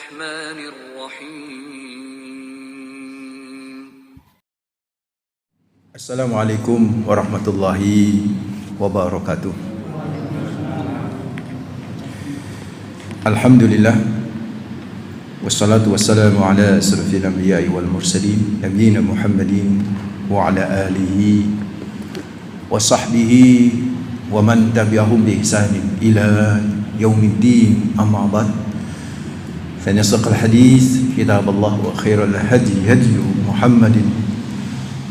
الرحمن الرحيم. Assalamualaikum warahmatullahi wabarakatuh. Alhamdulillah, wassalatu wassalamu ala asrafil anbiya'i wal mursalin nabiyina Muhammadin wa ala alihi wa sahbihi wa man tabi'ahum bi ihsanin ila yaumiddin, amma ba'd. Fa nasaqal hadits kitabullah wa khairal hadi hadi Muhammadin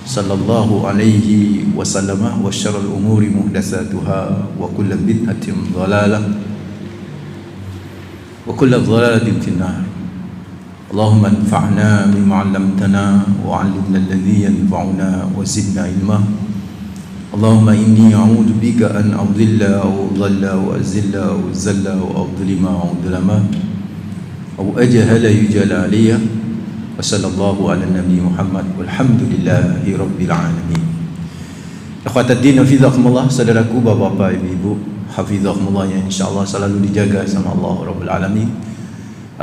sallallahu alaihi wasallam wa syarrul umuri muhdatsatuha wa kullu bid'atin dhalalah wa kullu dhalalatin finnar. Allahumma anfa'na bima 'allamtana wa 'allimna alladhi yanfa'una wa zidna ilma. Allahumma inni a'udzu bika an adhilla aw dhalla wa azilla aw zalla wa adhlima aw dhulama aw ajhala yujala alayya. Wa sallallahu ala nabi Muhammad walhamdulillahi rabbil alamin. Ikhwatat din hafizakumullah, saudaraku, bapak-bapak, ibu-ibu, hafizakumullah yang insyaallah selalu dijaga sama Allah rabbul alamin.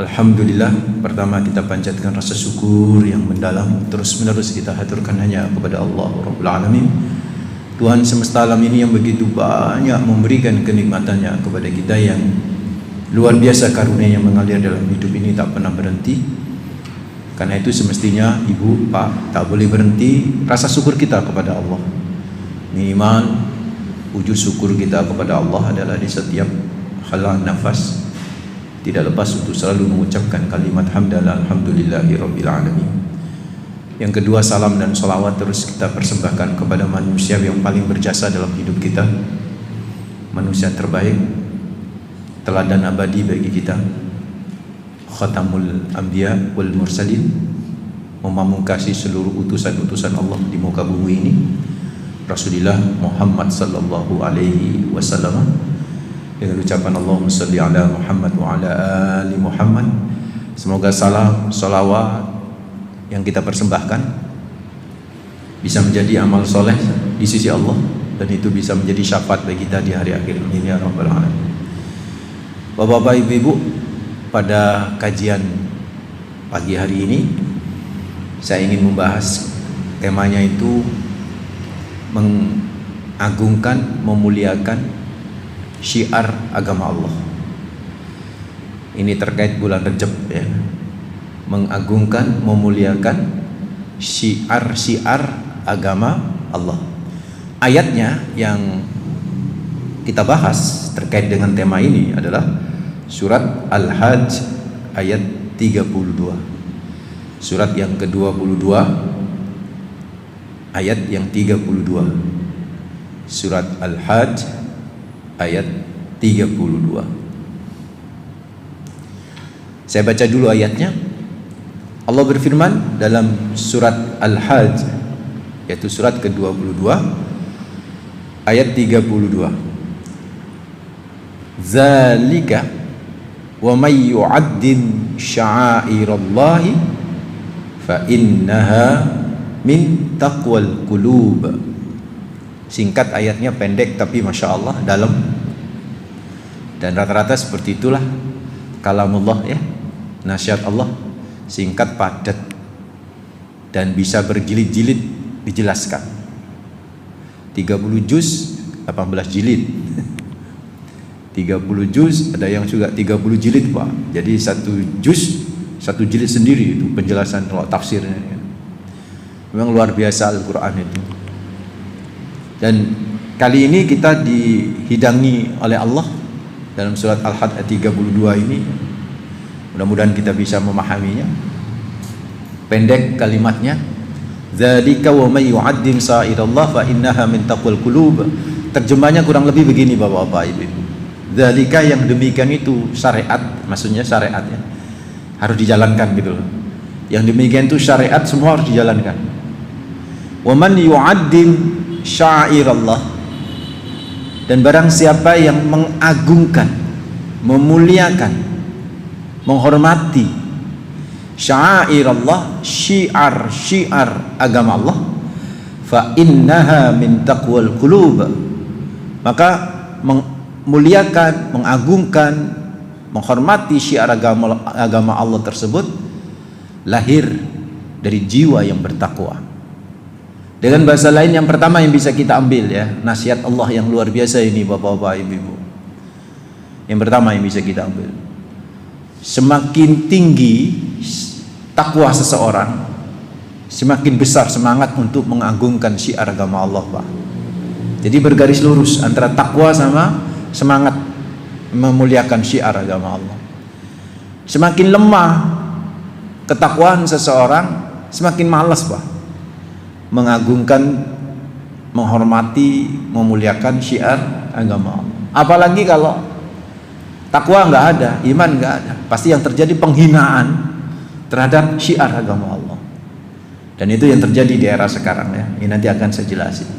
Alhamdulillah, pertama kita panjatkan rasa syukur yang mendalam, terus menerus kita haturkan hanya kepada Allah rabbul alamin, Tuhan semesta alam ini yang begitu banyak memberikan kenikmatannya kepada kita, yang luar biasa karunia yang mengalir dalam hidup ini tak pernah berhenti. Karena itu semestinya ibu, pak, tak boleh berhenti rasa syukur kita kepada Allah. Minimal wujud syukur kita kepada Allah adalah di setiap hala nafas, tidak lepas untuk selalu mengucapkan kalimat hamdalah alhamdulillahi rabbil alamin. Yang kedua, salam dan salawat terus kita persembahkan kepada manusia yang paling berjasa dalam hidup kita, manusia terbaik, teladan abadi bagi kita, khatamul anbiya wal mursalin, memamungkasi seluruh utusan-utusan Allah di muka bumi ini, Rasulullah Muhammad sallallahu alaihi wasallam. Dengan ucapan Allahumma shalli ala Muhammad wa ala ali Muhammad, semoga salam salawat yang kita persembahkan bisa menjadi amal soleh di sisi Allah, dan itu bisa menjadi syafaat bagi kita di hari akhir ini ya rabbal alamin. Bapak-bapak, ibu-ibu, pada kajian pagi hari ini saya ingin membahas temanya itu mengagungkan, memuliakan syiar agama Allah. Ini terkait bulan Rajab ya. Mengagungkan, memuliakan syiar-syiar agama Allah. Ayatnya yang kita bahas terkait dengan tema ini adalah surat Al-Hajj ayat 32. Surat yang ke-22 ayat yang 32. Surat Al-Hajj ayat 32. Saya baca dulu ayatnya. Allah berfirman dalam surat Al-Hajj, yaitu surat ke-22 ayat 32. Zalika wa may yu'addin sya'airallahi fa innaha min taqwal qulub. Singkat ayatnya, pendek tapi masya Allah dalam, dan rata-rata seperti itulah kalamullah ya, nasihat Allah, singkat, padat, dan bisa berjilid-jilid dijelaskan. 30 juz 18 jilid 30 juz, ada yang juga 30 jilid Pak. Jadi satu juz, satu jilid sendiri itu penjelasan tafsirnya. Memang luar biasa Al-Quran itu. Dan kali ini kita dihidangi oleh Allah dalam surat Al-Hajj ayat 32 ini. Mudah-mudahan kita bisa memahaminya. Pendek kalimatnya, dzalika wa may yu'addin sa'irallah fa innaha min taqwal qulub. Terjemahnya kurang lebih begini Bapak-bapak Ibu. Dzalika, yang demikian itu, syariat, maksudnya syariatnya harus dijalankan gitu loh. Yang demikian itu syariat semua harus dijalankan. Wa man yu'addin sya'irallah, dan barang siapa yang mengagungkan, memuliakan, menghormati sya'airallah, syiar-syiar agama Allah, fa innaha min taqwal qulub, maka memuliakan, mengagungkan menghormati syiar agama Allah tersebut lahir dari jiwa yang bertakwa. Dengan bahasa lain, yang pertama yang bisa kita ambil ya, nasihat Allah yang luar biasa ini bapak-bapak, ibu-ibu. Yang pertama yang bisa kita ambil, semakin tinggi takwa seseorang, semakin besar semangat untuk mengagungkan syiar agama Allah, Pak. Jadi bergaris lurus antara takwa sama semangat memuliakan syiar agama Allah. Semakin lemah ketakwaan seseorang, semakin malas, Pak, mengagungkan, menghormati, memuliakan syiar agama Allah. Apalagi kalau takwa nggak ada, iman nggak ada, pasti yang terjadi penghinaan terhadap syiar agama Allah. Dan itu yang terjadi di era sekarang ya. Ini nanti akan saya jelasin.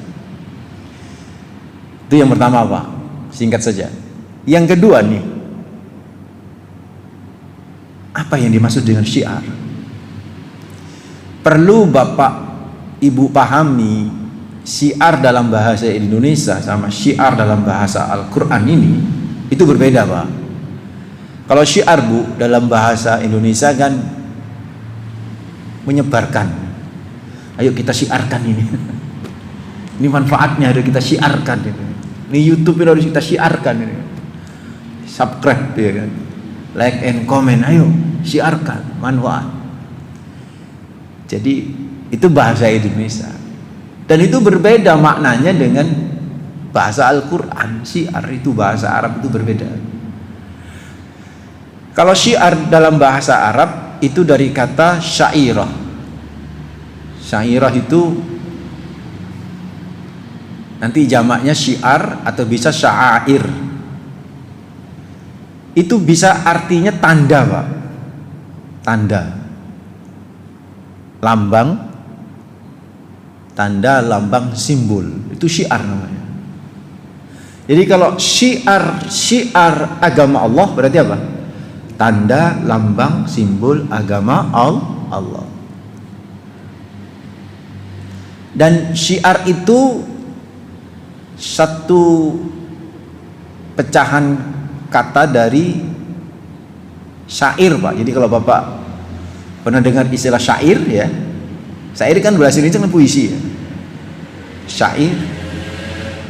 Itu yang pertama, Pak. Singkat saja. Yang kedua nih, apa yang dimaksud dengan syiar? Perlu Bapak Ibu pahami, syiar dalam bahasa Indonesia sama syiar dalam bahasa Al-Quran ini itu berbeda, Pak. Kalau syiar, Bu, dalam bahasa Indonesia kan menyebarkan. Ayo kita syiarkan ini. Ini manfaatnya harus kita syiarkan ini. Ini YouTube ini harus kita syiarkan ini. Subscribe ya kan. Like and comment, ayo syiarkan manfaat. Jadi itu bahasa Indonesia. Dan itu berbeda maknanya dengan bahasa Al-Quran. Syiar itu bahasa Arab itu berbeda. Kalau syiar dalam bahasa Arab itu dari kata syairah. Syairah itu nanti jamaknya syiar atau bisa syair. Itu bisa artinya tanda, Pak. Tanda, lambang, tanda, lambang, simbol. Itu syiar namanya. Jadi kalau syiar agama Allah berarti apa? Tanda, lambang, simbol agama Allah. Dan syiar itu satu pecahan kata dari syair, Pak. Jadi kalau Bapak pernah dengar istilah syair ya, syair kan bahasa Indonesia kan puisi ya.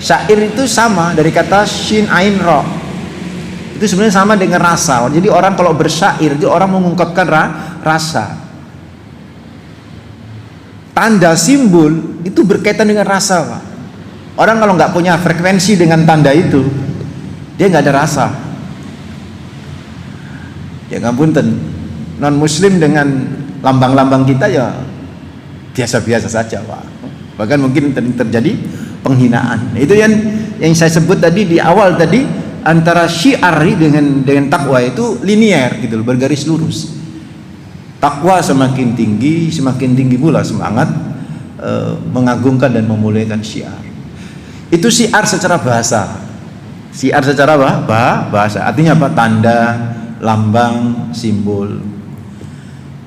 Syair itu sama dari kata shin ain ro. Itu sebenarnya sama dengan rasa. Jadi orang kalau bersyair itu orang mengungkapkan rasa. Tanda, simbol itu berkaitan dengan rasa, Pak. Orang kalau nggak punya frekuensi dengan tanda itu, dia nggak ada rasa. Ya ngapunten, non muslim dengan lambang-lambang kita ya biasa-biasa saja, Pak. Bahkan mungkin terjadi penghinaan. Itu yang saya sebut tadi di awal tadi, antara syiar dengan takwa itu linear gitu loh, bergaris lurus. Takwa semakin tinggi pula semangat mengagungkan dan memuliakan syiar. Itu syiar secara bahasa. Syiar secara bahasa. Artinya apa? Tanda, lambang, simbol.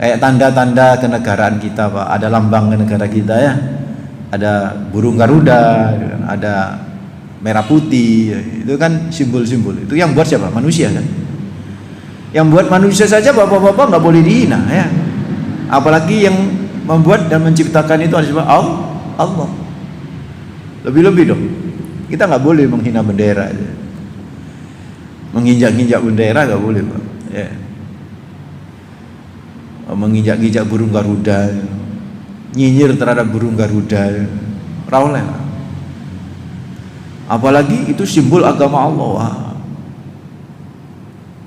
Kayak tanda-tanda kenegaraan kita, Pak. Ada lambang negara kita ya. Ada burung Garuda, ada merah putih. Itu kan simbol-simbol. Itu yang buat siapa? Manusia kan. Yang buat manusia saja bapak-bapak nggak boleh dihina ya. Apalagi yang membuat dan menciptakan itu adalah Allah. Lebih-lebih dong. Kita nggak boleh menghina bendera, menginjak-injak bendera nggak boleh, Pak. Ya. Menginjak-injak burung Garuda, nyinyir terhadap burung Garuda, rawleh. Apalagi itu simbol agama Allah. Wah.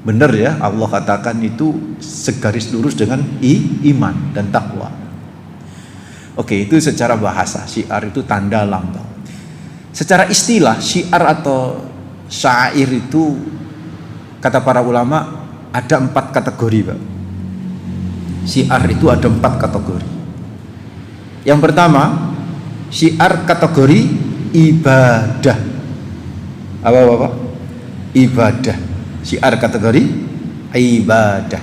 Benar ya, Allah katakan itu segaris lurus dengan iman dan takwa. Oke, itu secara bahasa. Syiar itu tanda, lambang. Secara istilah, syiar atau syair itu kata para ulama ada 4 kategori, Pak. Syiar itu ada 4 kategori. Yang pertama, syiar kategori ibadah. Apa Bapak? Ibadah. Syiar kategori ibadah.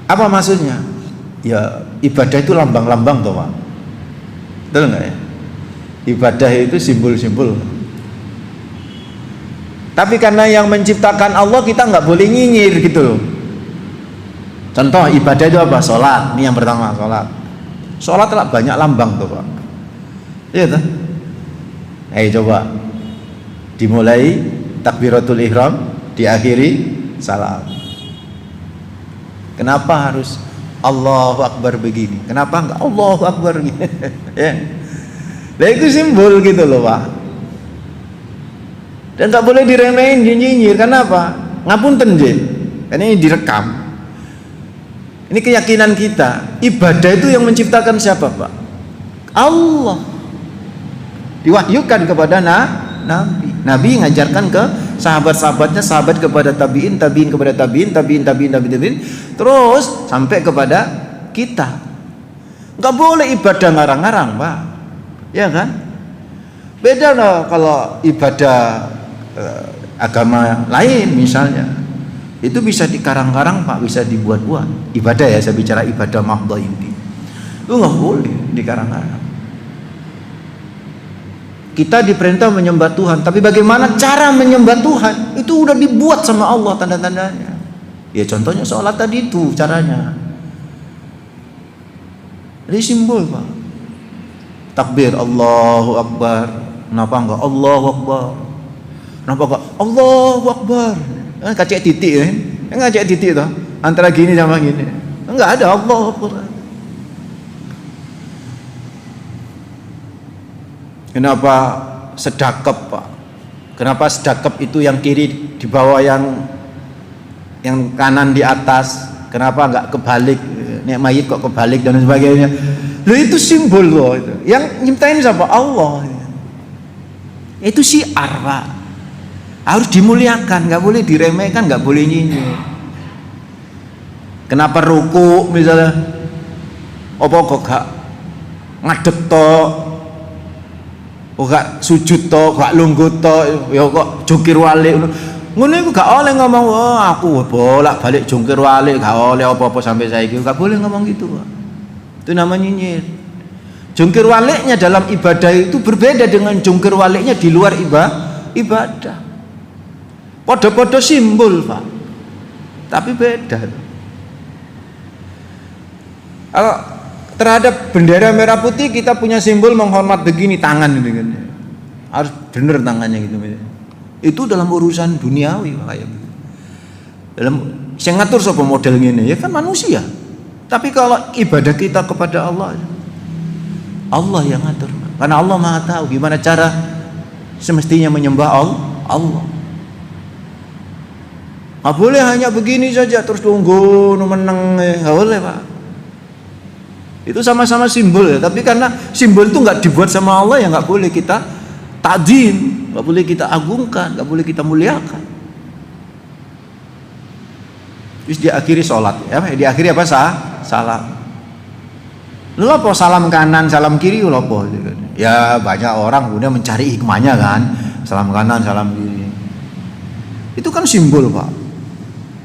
Apa maksudnya? Ya, ibadah itu lambang-lambang toh, Pak. Betul enggak ya? Ibadah itu simbol-simbol. Tapi karena yang menciptakan Allah, kita nggak boleh nyinyir gitu loh. Contoh ibadah itu apa? Sholat. Ini yang pertama, sholat. Sholat lah banyak lambang tuh Pak. Iya tuh. Ayo coba dimulai takbiratul ihram, diakhiri salam. Kenapa harus Allahu Akbar begini? Kenapa enggak Allahu Akbar gitu? Ya. Nah, itu simbol gitu loh Pak. Dan tak boleh diremehin, nyinyir. Kenapa? Ngapunten je. Ini direkam. Ini keyakinan kita. Ibadah itu yang menciptakan siapa Pak? Allah. Diwahyukan kepada Nabi. Nabi ngajarkan ke sahabat-sahabatnya, sahabat kepada tabiin, tabiin kepada tabiin, tabiin, tabiin, tabiin, tabiin, terus sampai kepada kita. Nggak boleh ibadah ngarang-ngarang Pak. Ya kan? Beda loh kalau ibadah agama lain misalnya, itu bisa dikarang-karang Pak, bisa dibuat-buat. Ibadah ya, saya bicara ibadah mahdhah ini, itu nggak boleh dikarang-karang. Kita diperintah menyembah Tuhan, tapi bagaimana cara menyembah Tuhan itu udah dibuat sama Allah tanda-tandanya. Ya contohnya sholat tadi itu caranya. Ini simbol Pak. Takbir Allahu Akbar. Kenapa enggak Allahu Akbar? Kenapa enggak Allahu Akbar? Kacek titik kan? Enggak kacek titik toh. Antara gini sama gini. Enggak ada Allahu Akbar. Kenapa sedekap Pak? Kenapa sedekap itu yang kiri di bawah, yang kanan di atas? Kenapa enggak kebalik? Nek mayit kok kebalik dan sebagainya. Loh itu simbol loh itu. Yang nyiptain siapa? Allah. Itu syiar Pak. Harus dimuliakan, nggak boleh diremehkan, nggak boleh nyinyir. Kenapa ruku misalnya? Apa kok gak ngadeg to? Kok gak sujud to? Gak lungguh to? Ya kok jungkir walik? Ngono iku gak oleh ngomong, "Oh, aku bolak-balik jungkir walik, gak oleh apa-apa sampai saiki." Gak boleh ngomong gitu, Pak. Itu namanya nyinyir. Jungkir waliknya dalam ibadah itu berbeda dengan jungkir waliknya di luar ibadah. Podo-podo simbol Pak, tapi beda. Kalau terhadap bendera merah putih kita punya simbol menghormat begini, tangan ini kan. Harus bener tangannya gitu. Itu dalam urusan duniawi kayak gitu. Dalam saya ngatur sapa model ngene ya kan manusia. Tapi kalau ibadah kita kepada Allah, Allah yang ngatur. Karena Allah Maha tahu gimana cara semestinya menyembah Allah. Nggak boleh hanya begini saja terus tunggu meneng, nggak boleh Pak. Itu sama-sama simbol ya, tapi karena simbol itu nggak dibuat sama Allah ya nggak boleh kita ta'zim, nggak boleh kita agungkan, nggak boleh kita muliakan. Terus diakhiri sholat ya, diakhiri apa salam. Lu apa salam kanan, salam kiri lu apa? Ya banyak orang kemudian mencari hikmahnya kan, salam kanan, salam kiri. Itu kan simbol Pak.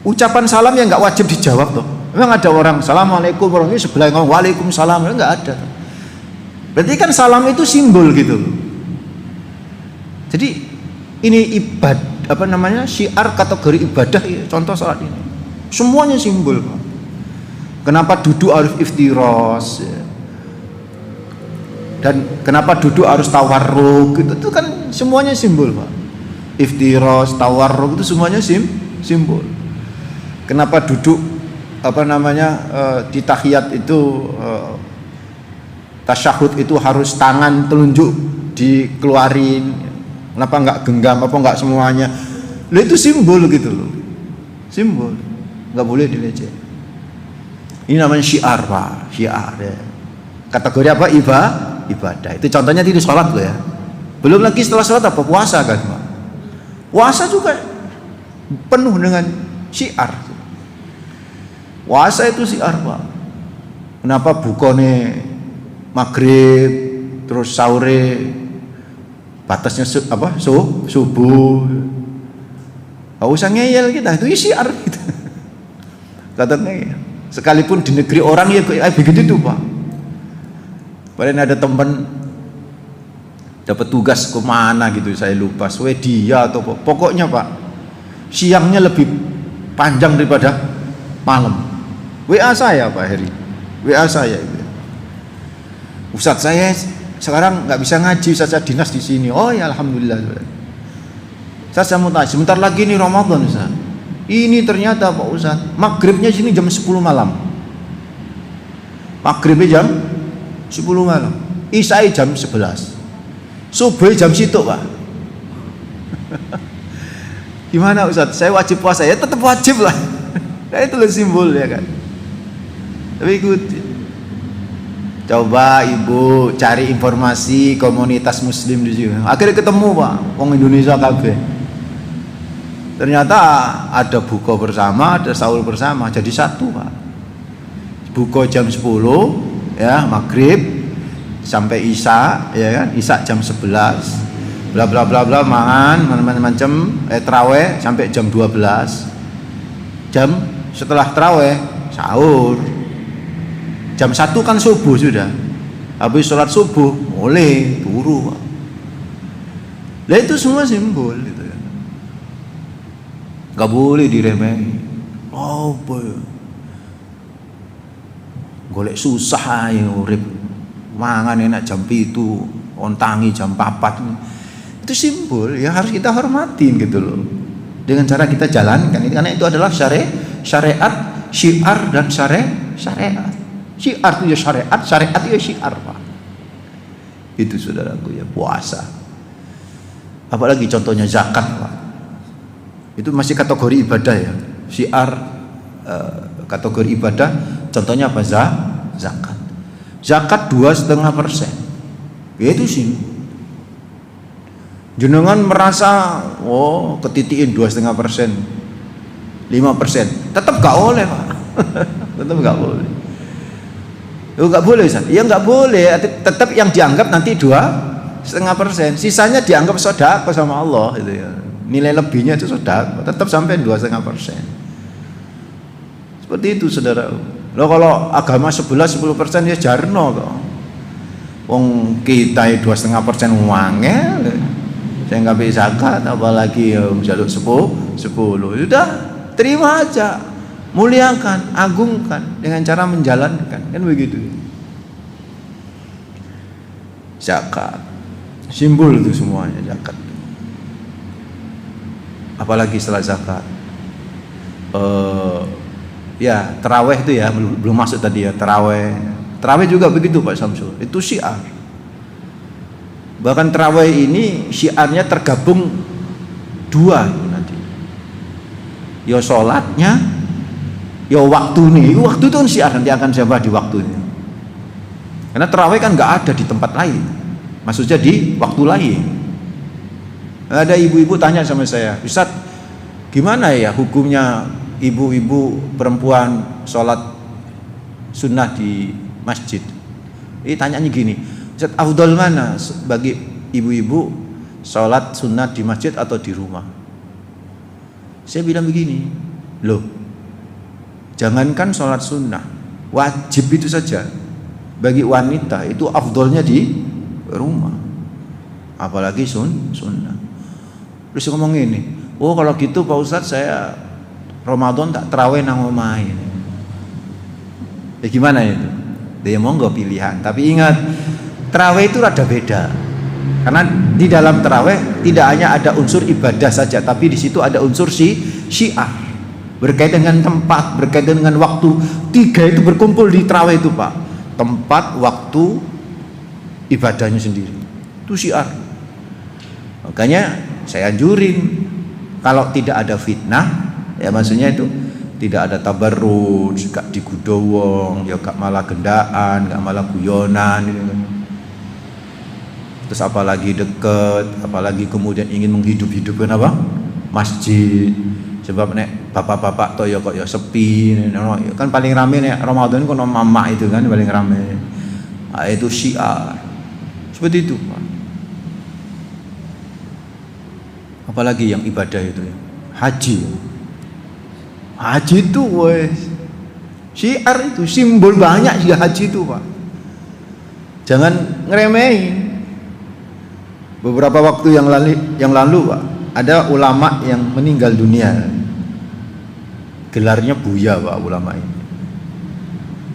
Ucapan salam yang nggak wajib dijawab tuh. Memang ada orang assalamualaikum warahmatullahi sebelah ngomong waalaikumsalam, nggak ada. Berarti kan salam itu simbol gitu. Jadi ini syiar kategori ibadah ya, contoh salat ini. Semuanya simbol Pak. Kenapa duduk harus iftiros ya. Dan kenapa duduk harus tawarruk, itu kan semuanya simbol Pak. Iftiros, tawarruk itu semuanya simbol. Kenapa duduk di tahiyat itu tasyahud itu harus tangan telunjuk dikeluarin, kenapa enggak genggam, apa enggak semuanya? Loh itu simbol gitu loh, simbol, enggak boleh dilecehkan. Ini namanya syiar Pak, syiar ya. Kategori apa? Ibadah. Itu contohnya di sholat loh ya. Belum lagi setelah sholat apa? Puasa kan Pak. Puasa juga penuh dengan syiar. Puasa itu syiar Pak. Kenapa bukane maghrib terus sahur batasnya subuh. Gak usah ngeyel kita, itu syiar kita. Katanya sekalipun di negeri orang ya begitu tuh Pak. Padahal ada teman dapat tugas kemana gitu, saya lupa, Swedia atau pokoknya Pak, siangnya lebih panjang daripada malam. WA saya Pak Heri, WA saya itu, Ustadz saya sekarang nggak bisa ngaji, Ustadz saya dinas di sini. Oh ya alhamdulillah. Saya mau tanya, sebentar lagi nih Ramadan Ustadz. Ini ternyata Pak Ustadz, maghribnya sini jam 10 malam. Maghribnya jam 10 malam. Isya jam 11. Subuh jam situ Pak. Gimana Ustadz? Saya wajib puasa ya, tetap wajib lah. Nah, itu simbol ya kan. Tapi ikuti. Coba ibu cari informasi komunitas muslim di sini. Akhirnya ketemu Pak, wong Indonesia kabeh. Ternyata ada buka bersama, ada sahur bersama, jadi satu Pak. Buka jam 10 ya, maghrib sampai isya ya kan, isya jam 11. Bla bla bla bla, mangan macam-macam, traweh sampai jam 12. Jam setelah traweh sahur. Jam 1 kan subuh sudah. Habis sholat subuh mulai turu. Lah itu semua simbol gitu ya. Gak boleh diremehi. Oh boy. Golek susah ya urip. Mangan enak jam 7, ontangi jam 4. Itu simbol yang harus kita hormatin gitu loh. Dengan cara kita jalankan itu, karena itu adalah syariat, syiar dan syariat. Syiar itu ya syariat, syariat itu ya syiar Pak. Itu saudaraku ya, puasa. Apalagi contohnya zakat Pak. Itu masih kategori ibadah ya. Syiar kategori ibadah, contohnya apa? Zakat. Zakat 2,5%. Ya itu sih. Jenengan merasa ketitikin 2,5%, 5%, tetap gak boleh Pak. Tetap gak boleh. Gak boleh Ustaz. Ya gak boleh. Tetap yang dianggap nanti 2,5%. Sisanya dianggap sedekah sama Allah itu ya. Nilai lebihnya itu sedekah. Tetap sampai 2,5%. Seperti itu saudara. Loh kalau agama 11-10% ya jarno kok. Wong kita 2,5% wangel. Saya nggak bisa zakat, apalagi jaluk 10. Sudah terima aja, muliakan, agungkan dengan cara menjalankan, kan begitu. Zakat, simbol itu semuanya zakat. Apalagi setelah zakat, ya taraweh itu ya belum masuk tadi ya, taraweh juga begitu Pak Samsul, itu syiar. Bahkan tarawih ini syiarnya tergabung 2 nanti. Ya sholatnya, ya waktu nih. Waktu itu kan syiar, nanti akan saya bahas di waktunya. Karena tarawih kan nggak ada di tempat lain. Maksudnya di waktu lain. Ada ibu-ibu tanya sama saya, Ustaz, gimana ya hukumnya ibu-ibu perempuan sholat sunnah di masjid? Ini tanyanya gini, Ustaz, afdal mana bagi ibu-ibu sholat sunnah di masjid atau di rumah? Saya bilang begini, loh, jangankan sholat sunnah, wajib itu saja bagi wanita itu afdalnya di rumah, apalagi sunnah. Terus ngomong ini, oh kalau gitu Pak Ustadz saya Ramadan tak terawih nang omah ini. Ya gimana itu? Ya monggo pilihan, tapi ingat terawih itu rada beda, karena di dalam terawih tidak hanya ada unsur ibadah saja, tapi di situ ada unsur syiar, berkaitan dengan tempat, berkaitan dengan waktu. 3 itu berkumpul di terawih itu Pak, tempat, waktu, ibadahnya sendiri, itu syiar. Makanya saya anjurin kalau tidak ada fitnah, ya maksudnya itu tidak ada tabarruj, gak digudowong, ya gak malah gendaan, gak malah guyonan gitu. Terus apalagi deket, apalagi kemudian ingin menghidup-hidupkan apa? Masjid. Sebab nek bapak-bapak toh ya kok ya sepi, kan paling rame nek Ramadan kan mama itu kan paling rame. Nah, itu syiar. Seperti itu, Pak. Apalagi yang ibadah itu ya. Haji. Haji itu wes syiar, itu simbol banyak sih haji itu Pak. Jangan ngeremehin. Beberapa waktu yang lalu Pak, ada ulama yang meninggal dunia. Gelarnya Buya Pak ulama ini.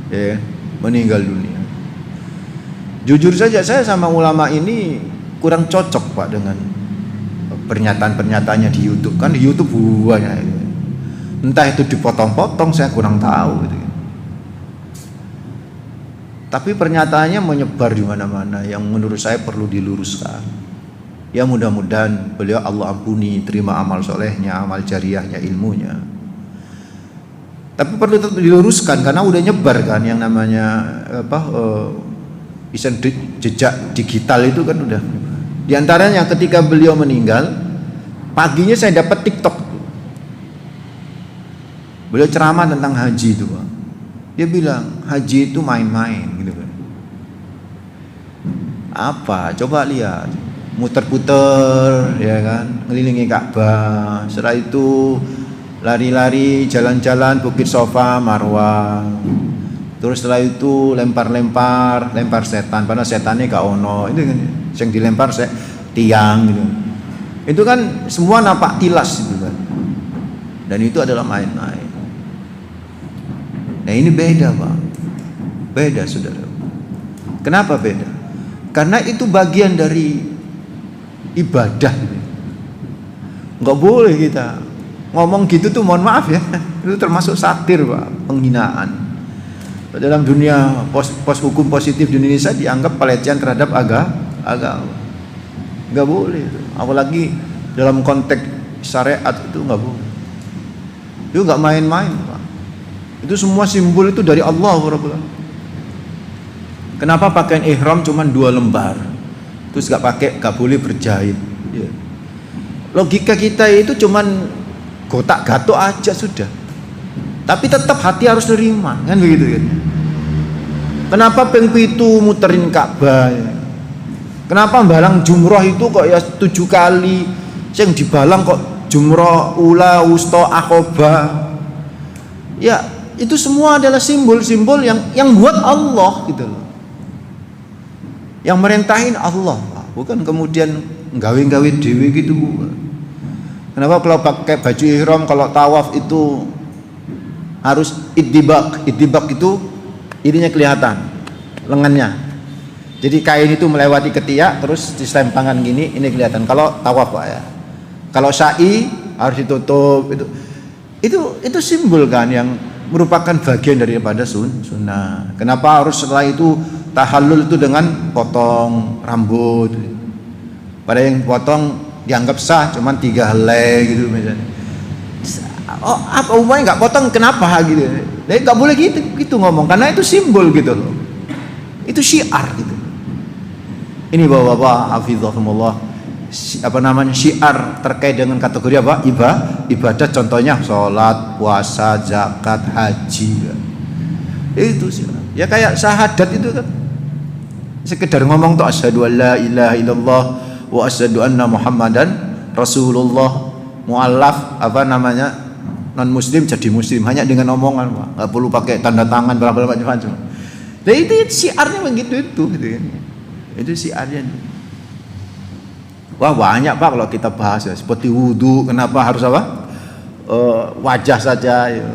Ya, meninggal dunia. Jujur saja saya sama ulama ini kurang cocok Pak dengan pernyataan-pernyataannya di YouTube. Kan di YouTube banyak itu. Entah itu dipotong-potong, saya kurang tahu gitu. Tapi pernyataannya menyebar di mana-mana yang menurut saya perlu diluruskan. Ya mudah-mudahan beliau Allah ampuni, terima amal solehnya, amal jariahnya, ilmunya. Tapi perlu tetap diluruskan karena udah nyebar kan yang namanya bisa jejak digital itu kan udah. Di antaranya ketika beliau meninggal, paginya saya dapat TikTok. Beliau ceramah tentang haji itu, Pak. Dia bilang haji itu main-main gitu kan. Apa? Coba lihat, muter-puter ya kan, ngelilingi Ka'bah. Setelah itu lari-lari, jalan-jalan Bukit Sofa, Marwah. Terus setelah itu lempar setan, padahal setannya gak ono. Itu kan yang dilempar tiang gitu. Itu kan semua nampak tilas gitu kan. Dan itu adalah main-main. Nah ini beda Pak. Beda saudara. Kenapa beda? Karena itu bagian dari ibadah. Nggak boleh kita ngomong gitu tuh, mohon maaf ya. Itu termasuk satir Pak, penghinaan. Dalam dunia pos hukum positif di Indonesia dianggap pelecehan terhadap agama. Nggak boleh. Apalagi dalam konteks syariat itu nggak boleh. Itu nggak main-main Pak. Itu semua simbol itu dari Allah. Kenapa pakaian ihram cuma 2 lembar? Terus nggak boleh berjahit. Ya. Logika kita itu cuman gotak gatuk aja sudah. Tapi tetap hati harus nerima, kan begitu kan? Kenapa ping 7 muterin Ka'bah? Ya? Kenapa balang jumroh itu kok ya 7 kali? Yang dibalang kok jumroh ula, wusta, akhobah? Ya itu semua adalah simbol-simbol yang buat Allah gitu loh. Yang merintahin Allah, bukan kemudian gawe-gawe dewi gitu. Kenapa kalau pakai baju ihram kalau tawaf itu harus iddibak? Iddibak itu ininya kelihatan, lengannya. Jadi kain itu melewati ketiak terus diselempangan gini, ini kelihatan. Kalau tawaf Pak ya. Kalau sa'i harus ditutup itu simbol kan yang merupakan bagian daripada sunnah. Kenapa harus setelah itu tahallul itu dengan potong rambut? Pada yang potong dianggap sah cuman 3 helai gitu misalnya. Oh, apa umumnya nggak potong kenapa gitu? Jadi nggak boleh gitu ngomong karena itu simbol gitu loh. Itu syiar gitu. Ini bapak-bapak hafizahumullah, syiar terkait dengan kategori apa? Ibadah contohnya sholat, puasa, zakat, haji. Itu sih. Ya kayak syahadat itu kan. Sekedar ngomong tuh asyhadu an la ilaha illallah wa asyhadu anna muhammadan rasulullah. Mu'allaf non muslim jadi muslim hanya dengan omongan Pak. Nggak perlu pakai tanda tangan berapa macam-macam. Nah itu syiarnya begitu itu gitu kan. Itu syiarnya. Wah banyak Pak kalau kita bahas ya. Seperti wudu, kenapa harus apa? Wajah saja ya.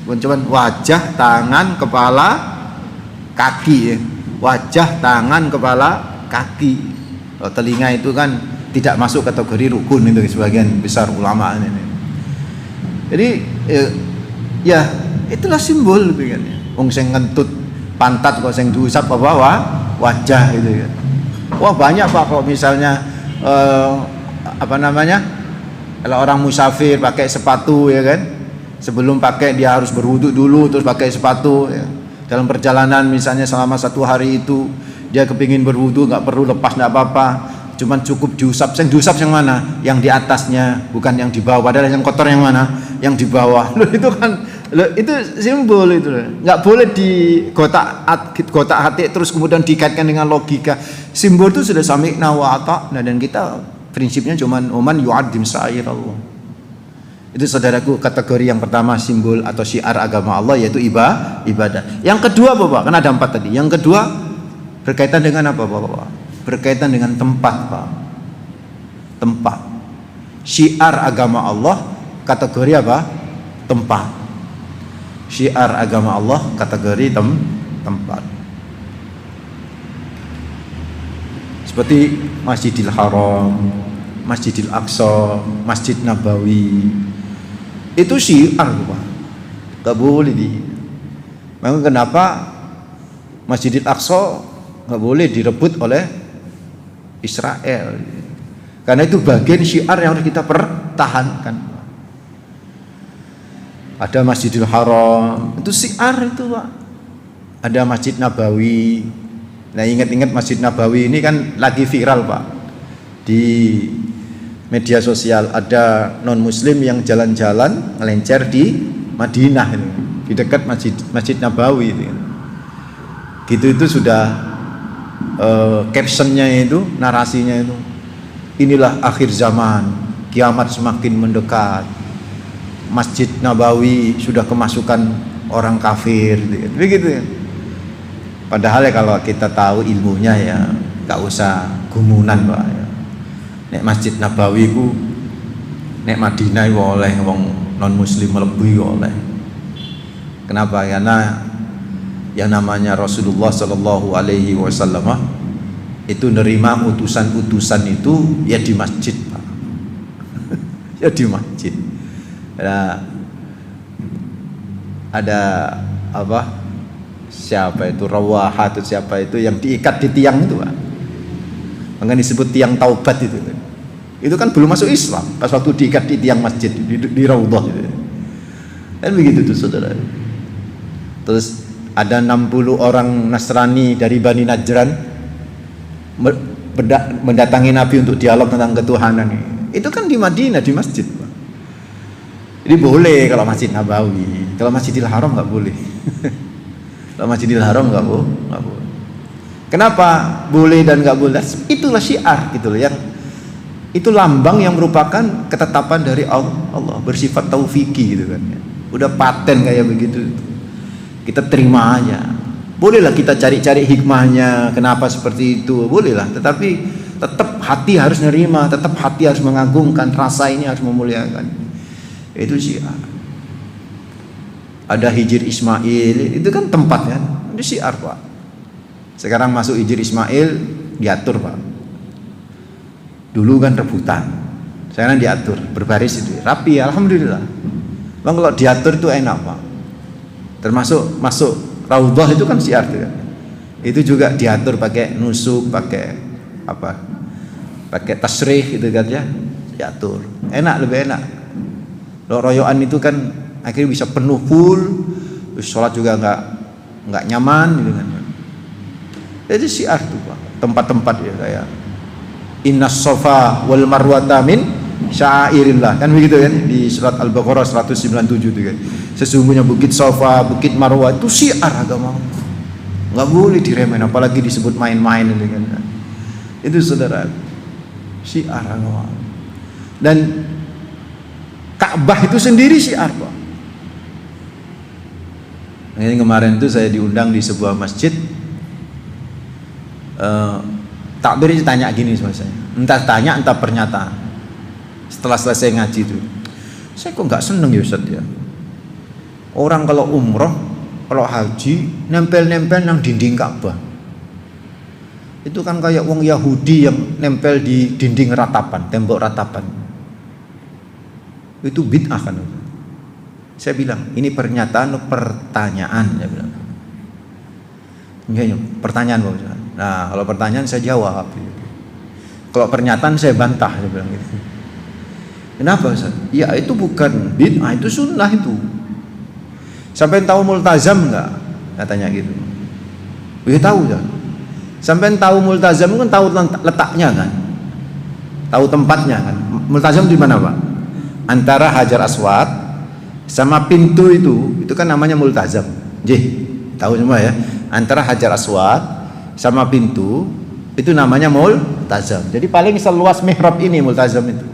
Cuman wajah, tangan, kepala, kaki ya. Wajah, tangan, kepala, kaki. Telinga itu kan tidak masuk kategori rukun itu sebagian besar ulama ini. Jadi ya itulah simbol gitu kan. Wong sing ngentut pantat kok sing diusap apa wajah itu ya. Wah banyak Pak kalau misalnya kalau orang musafir pakai sepatu ya kan. Sebelum pakai dia harus berwudu dulu terus pakai sepatu ya. Dalam perjalanan misalnya selama 1 hari itu dia kepingin berwudu nggak perlu lepas nggak apa-apa, cuman cukup diusap. Yang diusap yang mana? Yang di atasnya, bukan yang di bawah. Padahal yang kotor yang mana? Yang di bawah. Loh itu kan, itu simbol itu. Nggak boleh di kotak hati terus kemudian dikaitkan dengan logika. Simbol itu sudah sami'na wa ata'na dan kita prinsipnya cuman oman yu'adzim sa'irallah. Itu saudaraku kategori yang pertama simbol atau syiar agama Allah yaitu ibadah. Yang kedua apa Pak? Kan ada 4 tadi. Yang kedua berkaitan dengan apa Pak? Berkaitan dengan tempat Pak. tempat. Syiar agama Allah kategori apa? Tempat. Syiar agama Allah kategori tempat. Seperti Masjidil Haram, Masjidil Aqsa, Masjid Nabawi. Itu syiar, Pak. Gak boleh Memang kenapa Masjidil Aqsa gak boleh direbut oleh Israel? Karena itu bagian syiar yang harus kita pertahankan. Ada Masjidil Haram, itu syiar itu, Pak. Ada Masjid Nabawi. Nah, ingat-ingat Masjid Nabawi ini kan lagi viral, Pak. Di media sosial ada non-muslim yang jalan-jalan ngelencer di Madinah itu, di dekat Masjid Nabawi itu. Gitu itu sudah captionnya itu, narasinya itu, inilah akhir zaman, kiamat semakin mendekat, Masjid Nabawi sudah kemasukan orang kafir, begitu ya. Padahal ya kalau kita tahu ilmunya ya gak usah gumunan, Pak. Nek Masjid Nabawi ku nek Madinah oleh wong non muslim lebih oleh. Kenapa? Karena yang namanya Rasulullah Shallallahu Alaihi Wasallam itu nerima utusan-utusan itu ya di masjid, Pak. Ya di masjid. Ada apa? Siapa itu Rawaha atau siapa itu yang diikat di tiang itu, Pak. Makanya disebut tiang taubat itu. Itu kan belum masuk Islam pas waktu diikat di tiang masjid di Raudhah gitu. Dan begitu tuh, saudara. Terus ada 60 orang Nasrani dari Bani Najran mendatangi Nabi untuk dialog tentang ketuhanan. Itu kan di Madinah, di masjid, Pak. Jadi boleh kalau Masjid Nabawi, kalau Masjidil Haram nggak boleh. Kalau Masjidil Haram nggak boleh. Kenapa boleh dan nggak boleh? Itulah syiar gitu loh, yang itu lambang yang merupakan ketetapan dari Allah, bersifat taufiki gitu kan. Udah paten kayak begitu, kita terima aja. Bolehlah kita cari-cari hikmahnya, kenapa seperti itu, bolehlah. Tetapi tetap hati harus nerima, tetap hati harus mengagungkan, rasa ini harus memuliakan. Itu syiar. Ada Hijir Ismail, itu kan tempat kan, itu syiar, Pak. Sekarang masuk Hijir Ismail diatur, Pak. Dulu kan rebutan, sekarang diatur, berbaris itu rapi, alhamdulillah. Bang, kalau diatur itu enak, Pak. Termasuk masuk Raudhah itu kan syiar juga. Itu juga diatur pakai nusuk, pakai apa? Pakai tasrih gitu kan ya, diatur. Enak, lebih enak. Kalau royoan itu kan akhirnya bisa penuh full, terus sholat juga nggak nyaman gitu kan. Jadi syiar tuh, Pak. Tempat-tempat ya kayak Innas Safa wal Marwata min syairillah, kan begitu kan di surat Al-Baqarah 197 itu kan. Sesungguhnya Bukit Safa, Bukit Marwah itu syiar agama. Nggak boleh diremehin, apalagi disebut main-main itu kan. Itu, saudara, syiar agama. Dan Ka'bah itu sendiri syiar, Pak. Ini kemarin itu saya diundang di sebuah masjid. Takbir ditanya gini sama saya, entah tanya entah pernyataan. Setelah selesai ngaji itu, saya kok nggak seneng ya Ustaz ya. Orang kalau umroh, kalau haji nempel-nempel nang dinding Ka'bah. Itu kan kayak wong Yahudi yang nempel di dinding ratapan, tembok ratapan. Itu bid'ah kan. Saya bilang, ini pernyataan atau pertanyaan? Saya bilang, enggak, pertanyaan, Pak Ustaz. Nah, kalau pertanyaan saya jawab. Kalau pernyataan saya bantah, saya bilang gitu. Kenapa, Ustaz? Ya itu bukan bid'ah, itu sunnah itu. Sampai tahu multazam enggak? Katanya gitu. Dia tahu kan? Sampai tahu multazam kan tahu letaknya kan? Tahu tempatnya kan? Multazam di mana, Pak? Antara Hajar Aswad sama pintu itu kan namanya multazam. Tahu semua ya? Antara Hajar Aswad sama pintu itu namanya multazam. Jadi paling seluas mihrab ini multazam itu.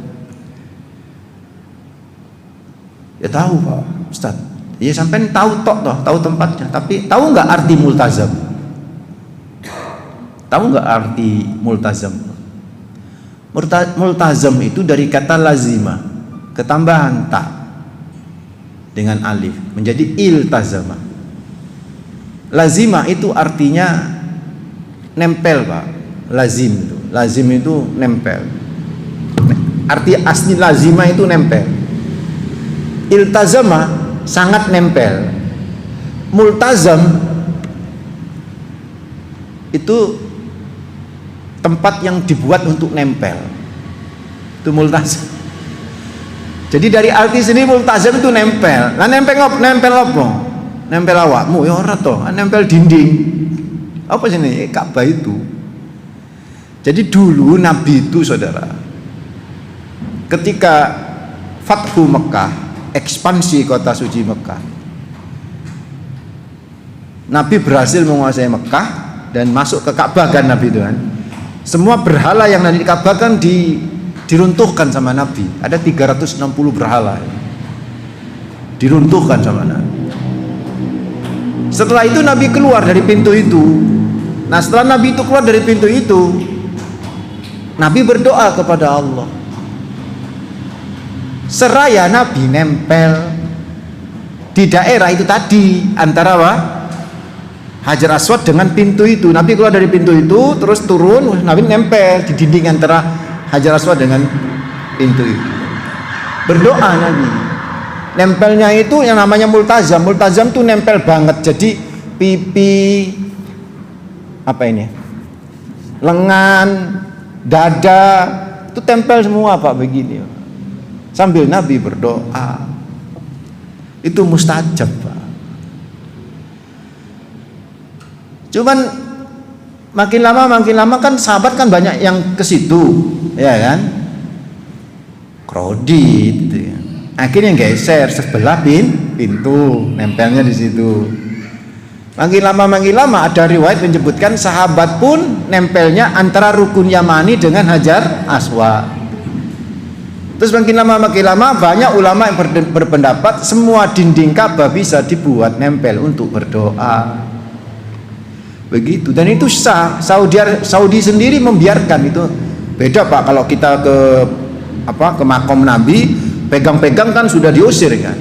Ya tahu, Pak Ustaz. Ya sampai tahu tahu tempatnya, tapi tahu nggak arti multazam? Tahu nggak arti multazam? Multazam itu dari kata lazima, ketambahan ta dengan alif menjadi iltazama. Lazima itu artinya nempel, Pak. Lazim itu nempel. Arti asli lazima itu nempel. Iltazama sangat nempel. Multazam itu tempat yang dibuat untuk nempel. Itu multazam. Jadi dari arti sini multazam itu nempel. Nah nempel apa? Nempel awakmu ya ora toh, nempel dinding. Apa sih ini? Ka'bah itu. Jadi dulu Nabi itu, saudara, ketika Fathu Mekah, ekspansi kota suci Mekah, Nabi berhasil menguasai Mekah dan masuk ke Ka'bah kan Nabi itu kan. Semua berhala yang ada di Ka'bah kan diruntuhkan sama Nabi. Ada 360 berhala diruntuhkan sama Nabi. Setelah itu Nabi keluar dari pintu itu. Nah setelah Nabi itu keluar dari pintu itu, Nabi berdoa kepada Allah. Seraya Nabi nempel di daerah itu tadi, antara apa? Hajar Aswad dengan pintu itu. Nabi keluar dari pintu itu, terus turun, Nabi nempel di dinding antara Hajar Aswad dengan pintu itu. Berdoa Nabi. Nempelnya itu yang namanya multazam. Multazam tuh nempel banget. Jadi pipi, apa ini? Lengan, dada, itu tempel semua, Pak, begini. Sambil Nabi berdoa. Itu mustajab, Pak. Cuman makin lama kan sahabat kan banyak yang ke situ, ya kan? Kredit gitu ya. Akhirnya geser sebelah pintu, nempelnya di situ. Makin lama ada riwayat menyebutkan sahabat pun nempelnya antara rukun Yamani dengan Hajar Aswad. Terus makin lama banyak ulama yang berpendapat semua dinding Ka'bah bisa dibuat nempel untuk berdoa. Begitu, dan itu sah. Saudi sendiri membiarkan itu. Beda, Pak, kalau kita ke makom Nabi, pegang-pegang kan sudah diusir kan.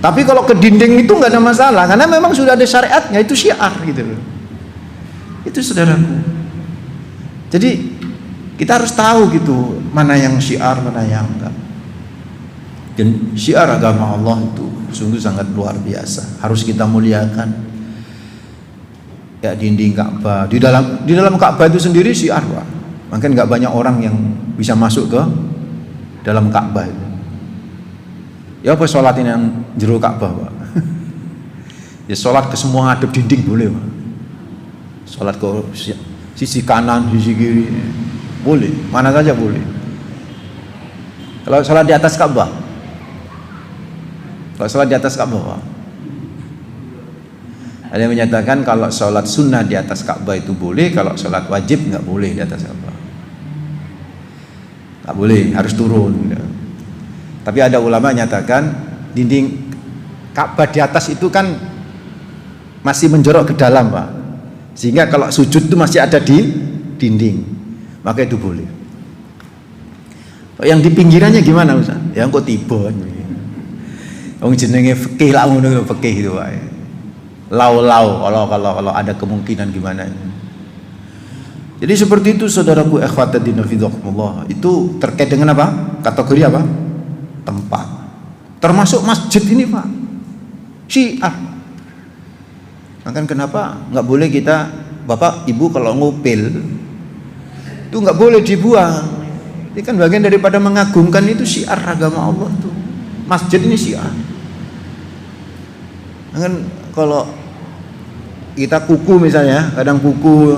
Tapi kalau ke dinding itu nggak ada masalah, karena memang sudah ada syariatnya, itu syiar gitu loh. Itu saudaraku. Jadi kita harus tahu gitu mana yang syiar, mana yang enggak. Dan syiar agama Allah itu sungguh sangat luar biasa, harus kita muliakan. Ya, dinding Ka'bah, di dalam Ka'bah itu sendiri syiar, Pak. Makanya nggak banyak orang yang bisa masuk ke dalam Ka'bah itu. Ya apa sholat ini yang jero Ka'bah, Pak? Ya sholat ke semua ngadep dinding boleh, Pak. Sholat ke sisi kanan, sisi kiri boleh, mana saja boleh. Kalau sholat di atas Ka'bah, Pak, ada yang menyatakan kalau sholat sunnah di atas Ka'bah itu boleh, kalau sholat wajib nggak boleh di atas Ka'bah. Nggak boleh, harus turun. Tapi ada ulama menyatakan dinding Ka'bah di atas itu kan masih menjorok ke dalam, Pak. Sehingga kalau sujud itu masih ada di dinding, maka itu boleh. Yang di pinggirannya gimana, Ustaz? Ya kok tiba. Wong jenenge fikih lah, ngono fikih itu, Pak. Lau kalau ada kemungkinan gimana. Jadi seperti itu, saudaraku, ikhwatadina fidzakumullah. Itu terkait dengan apa? Kategori apa? Tempat. Termasuk masjid ini, Pak, syiar. Makanya kenapa nggak boleh kita, Bapak Ibu, kalau ngupil itu nggak boleh dibuang. Ini kan bagian daripada mengagungkan, itu syiar agama Allah tuh. Masjid ini syiar. Kan kalau kita kuku misalnya, kadang kuku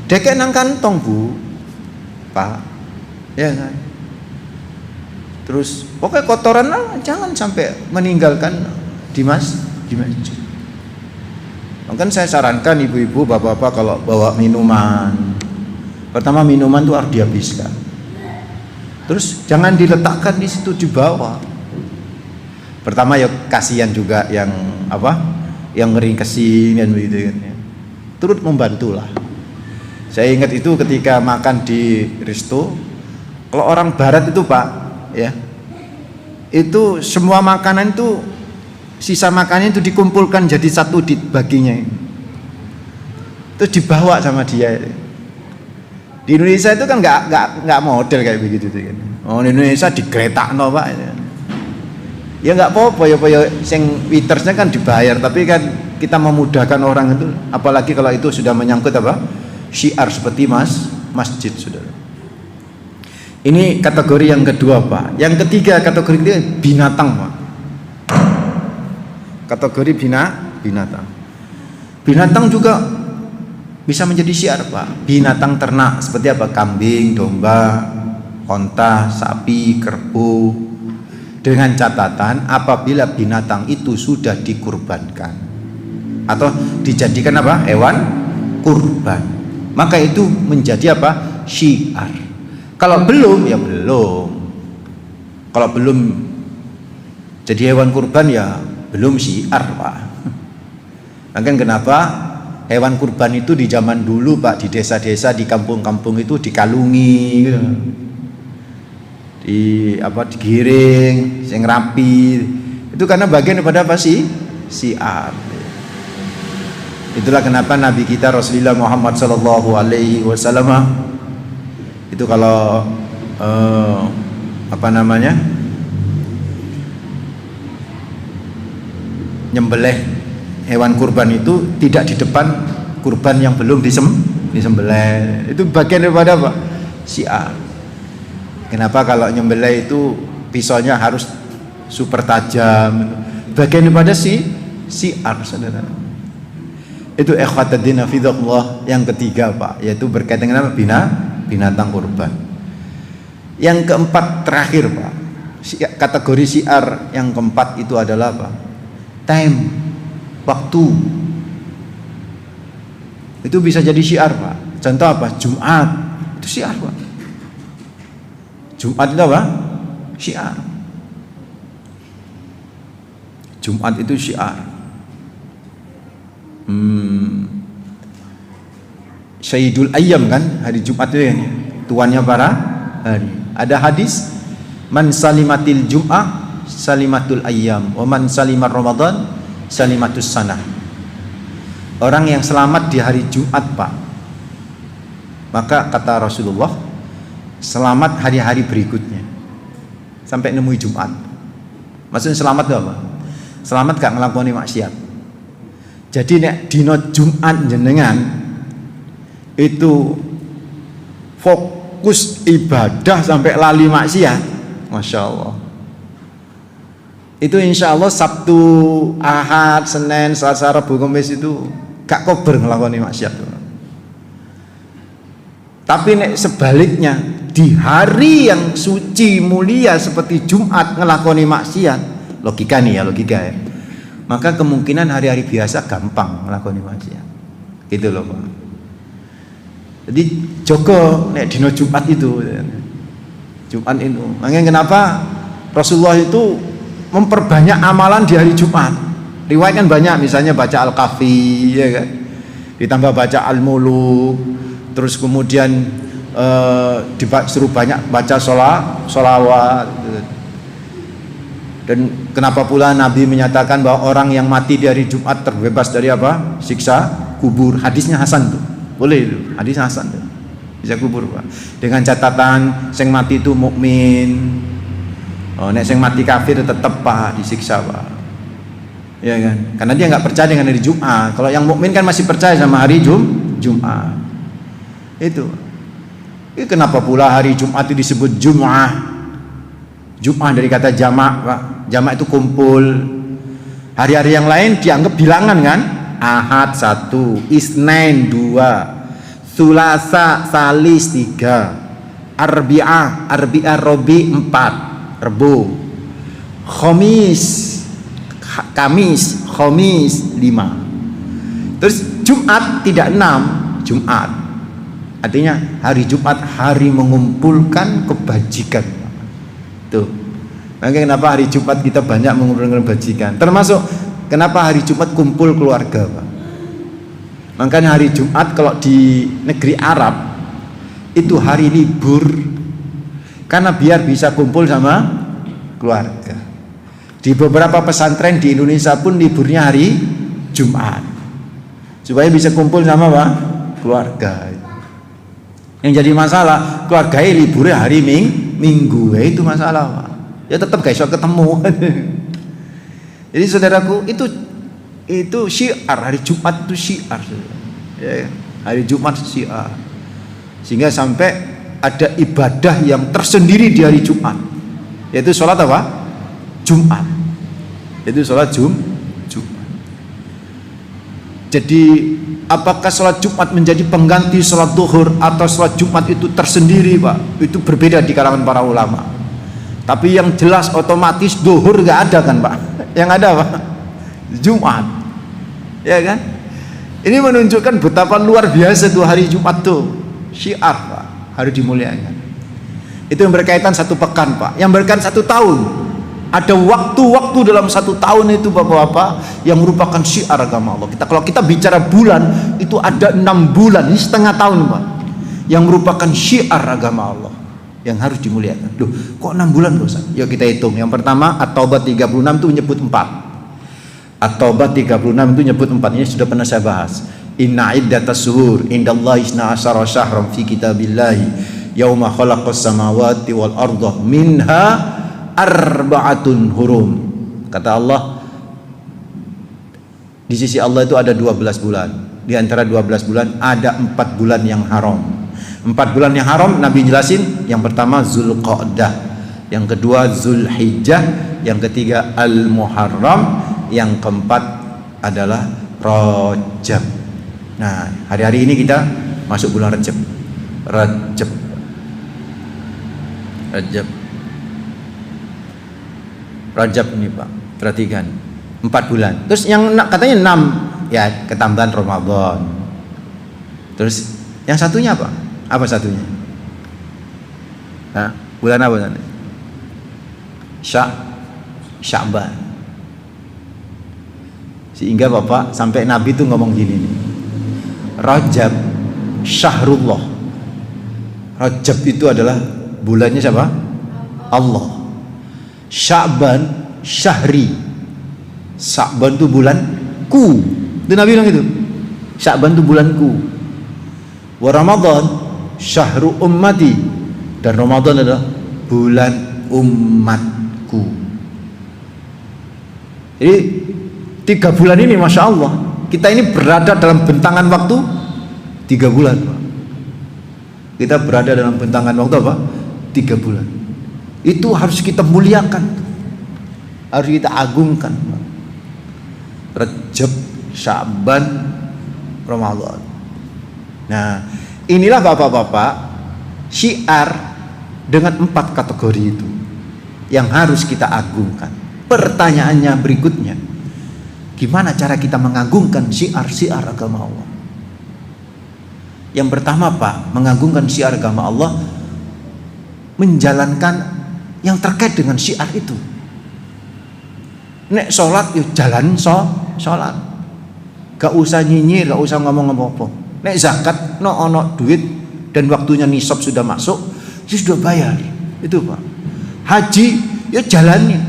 dekek nang kantong, Bu, Pak, ya kan. Terus pokoknya kotoran lah, jangan sampai meninggalkan di masjid. Mungkin saya sarankan ibu-ibu, bapak-bapak, kalau bawa minuman, pertama minuman itu harus dihabiskan. Terus jangan diletakkan di situ di bawah. Pertama ya kasihan juga yang yang ngering kesin dan begitu kan. Turut membantulah. Saya ingat itu ketika makan di resto, Kalau orang barat itu Pak, ya, itu semua makanan itu, sisa makanan itu dikumpulkan jadi satu dibaginya, itu dibawa sama dia. Di Indonesia itu kan nggak model kayak begitu tuh kan. Oh, di Indonesia digletakno Pak. Ya nggak apa-apa ya sing waitersnya kan dibayar, tapi kan kita memudahkan orang itu, apalagi kalau itu sudah menyangkut apa? Syiar seperti masjid, Saudara. Ini kategori yang kedua Pak. Yang ketiga kategori ini binatang Pak. Kategori binatang. Binatang juga bisa menjadi syiar Pak. Binatang ternak seperti apa? Kambing, domba, onta, sapi, kerbau. Dengan catatan apabila binatang itu sudah dikurbankan atau dijadikan apa? Hewan kurban, maka itu menjadi apa? Syiar. Kalau belum ya belum. Kalau belum jadi hewan kurban ya belum syiar Pak. Mungkin kenapa hewan kurban itu di zaman dulu Pak, di desa-desa, di kampung-kampung itu dikalungi gitu. Digiring sing rapi, itu karena bagian daripada apa sih? Syiar. Itulah kenapa Nabi kita Rasulullah Muhammad sallallahu alaihi wasallam itu kalau nyembelih hewan kurban itu tidak di depan kurban yang belum disembelih. Itu bagian daripada apa? Syiar. Kenapa kalau nyembelih itu pisaunya harus super tajam? Bagian daripada syiar, Saudara. Itu ikhwatuddin hafizahullah yang ketiga Pak, yaitu berkaitan dengan binatang kurban. Yang keempat terakhir Pak, kategori syiar yang keempat itu adalah apa? Time, waktu. Itu bisa jadi syiar Pak. Contoh apa? Jumat, itu syiar Pak. Jumat itu apa? Syiar. Jumat itu syiar. Sayyidul Ayyam kan, hari Jumat itu ya, tuannya para hari. Ada hadis, man salimatil Jum'ah salimatul ayyam, wa man salimar Ramadan salimatus sanah. Orang yang selamat di hari Jumat Pak, maka kata Rasulullah, selamat hari-hari berikutnya sampai nemui Jumat. Maksudnya selamat itu apa? Selamat gak ngelakoni maksiat. Jadi nek dino Jumat jenengan itu fokus ibadah sampai lali maksiat, Masya Allah. Itu insya Allah Sabtu, Ahad, Senin, Selasa, Rabu, Kamis itu gak kober ngelakoni maksiat. Tapi nek sebaliknya, di hari yang suci mulia seperti Jumat ngelakoni maksiat, logika nih ya, logika ya, maka kemungkinan hari-hari biasa gampang ngelakoni maksiat, gitu loh Pak. Jadi Joko nek dino Jumat itu, makanya kenapa Rasulullah itu memperbanyak amalan di hari Jumat. Riwayat kan banyak, misalnya baca Al-Kahfi, ya kan, ditambah baca Al-Muluk, terus kemudian disuruh banyak baca sholawat. Dan kenapa pula Nabi menyatakan bahwa orang yang mati di hari Jumat terbebas dari apa? Siksa kubur. Hadisnya Hasan tuh, boleh itu, hadis Hasan tuh, siksa kubur Pak. Dengan catatan sing mati itu mukmin. Oh, nek sing mati kafir tetap Pak disiksa Pak. Ya kan? Karena dia nggak percaya dengan hari Jumat. Kalau yang mukmin kan masih percaya sama hari Jumat. Itu. Kenapa pula hari Jumat itu disebut Jum'ah? Jum'ah dari kata jamak Pak. Jamak itu kumpul. Hari-hari yang lain dianggap bilangan kan? Ahad 1, Isnin 2, Sulasa, Salis 3, Arbi'ah, Robi 4, Rebo, Kamis 5. Terus Jumat tidak 6, Jumat. Artinya hari Jumat hari mengumpulkan kebajikan. Tuh. Makanya kenapa hari Jumat kita banyak mengumpulkan kebajikan. Termasuk kenapa hari Jumat kumpul keluarga, Pak. Makanya hari Jumat kalau di negeri Arab itu hari libur. Karena biar bisa kumpul sama keluarga. Di beberapa pesantren di Indonesia pun liburnya hari Jumat, supaya bisa kumpul sama apa? Keluarga. Yang jadi masalah keluarga liburnya hari Minggu, ya itu masalah Pak. Ya tetap gak bisa ketemu. Jadi saudaraku, itu syiar hari Jumat, itu syiar ya, hari Jumat syiar, sehingga sampai ada ibadah yang tersendiri di hari Jumat, yaitu sholat apa? Jumat. Itu sholat Jumat. Jadi apakah sholat Jumat menjadi pengganti sholat duhur atau sholat Jumat itu tersendiri Pak? Itu berbeda di kalangan para ulama. Tapi yang jelas otomatis duhur gak ada kan Pak? Yang ada Pak? Jumat, ya kan? Ini menunjukkan betapa luar biasa tuh hari Jumat tuh, syiar Pak, harus dimuliakan. Itu yang berkaitan 1 pekan Pak, yang berkaitan 1 tahun. Ada waktu-waktu dalam 1 tahun itu Bapak-bapak yang merupakan syiar agama Allah. Kalau kita bicara bulan, itu ada 6 bulan, ini setengah tahun Pak, yang merupakan syiar agama Allah, yang harus dimuliakan. Loh, kok 6 bulan Ustaz? Yuk kita hitung. Yang pertama, At-Taubah 36 itu menyebut 4. At-Taubah 36 itu menyebut 4. Ini sudah pernah saya bahas. Inna iddatas suhur indallahi 12 syahran fi kitabillahi yauma khalaqas samawati wal arda minha arba'atun hurum. Kata Allah, di sisi Allah itu ada 12 bulan. Di antara 12 bulan ada 4 bulan yang haram. 4 bulan yang haram Nabi jelasin. Yang pertama Zulqa'dah, yang kedua Zulhijjah, yang ketiga Al-Muharram, yang keempat adalah Rajab. Nah, hari-hari ini kita masuk bulan Rajab. Rajab ini Pak, perhatikan 4 bulan. Terus yang katanya 6, ya ketambahan Ramadan. Terus yang satunya apa? Apa satunya? Hah? Bulan apa nanti? Sya'ban. Sehingga Bapak sampai Nabi itu ngomong gini nih. Rajab syahrullah. Rajab itu adalah bulannya siapa? Allah. Sya'ban syahri. Sya'ban itu bulanku. Itu Nabi bilang gitu. Sya'ban itu bulanku. Wa Ramadan syahru ummati. Dan Ramadan adalah bulan umatku. Jadi 3 bulan ini Masya Allah, kita ini berada dalam bentangan waktu 3 bulan Pak. Kita berada dalam bentangan waktu apa? 3 bulan. Itu harus kita muliakan, harus kita agungkan Pak. Rajab, Sya'ban, Ramadan. Nah, inilah Bapak-bapak syiar dengan 4 kategori itu yang harus kita agungkan. Pertanyaannya berikutnya, gimana cara kita mengagungkan syiar-syiar agama Allah? Yang pertama Pak, mengagungkan syiar agama Allah, menjalankan yang terkait dengan syiar itu. Nek sholat yuk jalan sholat, gak usah nyinyir, gak usah ngomong apa-apa. Nek zakat no ono duit dan waktunya nisab sudah masuk, ya sudah bayar. Itu Pak. Haji ya jalani,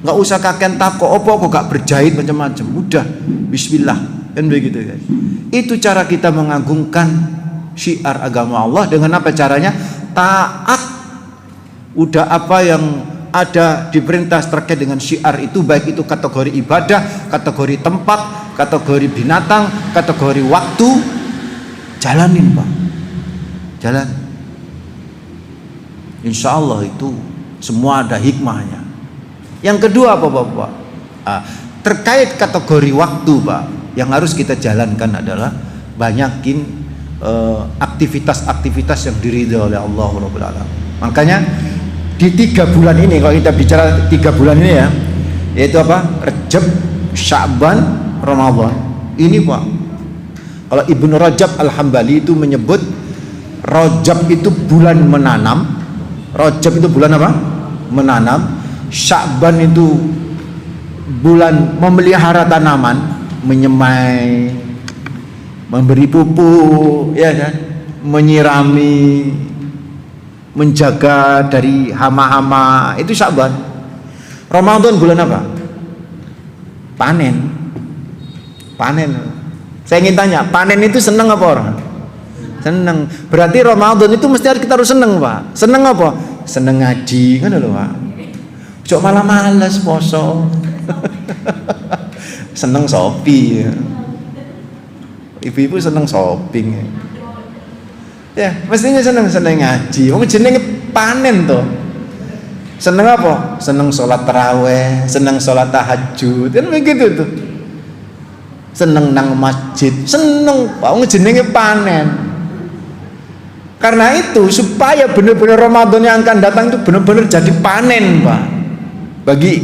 gak usah kakek takut apa kok gak berjahit macam-macam. Udah bismillah kan begitu guys. Itu cara kita mengagungkan syiar agama Allah. Dengan apa caranya? Taat. Udah apa yang ada diperintah terkait dengan syiar itu, baik itu kategori ibadah, kategori tempat, kategori binatang, kategori waktu, jalanin Pak, jalan. Insya Allah itu semua ada hikmahnya. Yang kedua apa Bapak? Terkait kategori waktu Pak, yang harus kita jalankan adalah banyakin aktivitas-aktivitas yang diridhoi oleh Allah Rabbul Alamin. Makanya di 3 bulan ini, kalau kita bicara 3 bulan ini ya, yaitu apa? Rajab, Sya'ban, Ramadan. Ini Pak, kalau Ibnu Rajab Al-Hambali itu menyebut Rajab itu bulan menanam. Rajab itu bulan apa? Menanam. Sya'ban itu bulan memelihara tanaman, menyemai, memberi pupuk, ya kan? Menyirami, menjaga dari hama-hama, itu Sya'ban. Ramadan bulan apa? Panen. Saya ingin tanya, panen itu seneng apa orang? Seneng. Berarti Ramadan itu mesti kita harus seneng, Pak. Seneng apa? Seneng ngaji, kan lho, Pak. Cok malah males poso. Seneng Shopee. Ibu-ibu seneng shopping. Ya, mestinya seneng ngaji. Wong jenenge panen tuh. Seneng apa? Seneng sholat taraweh, seneng sholat tahajud, kan begitu tuh. Seneng nang masjid, seneng. Wong jenenge panen. Karena itu supaya benar-benar Ramadan yang akan datang itu benar-benar jadi panen, Pak, bagi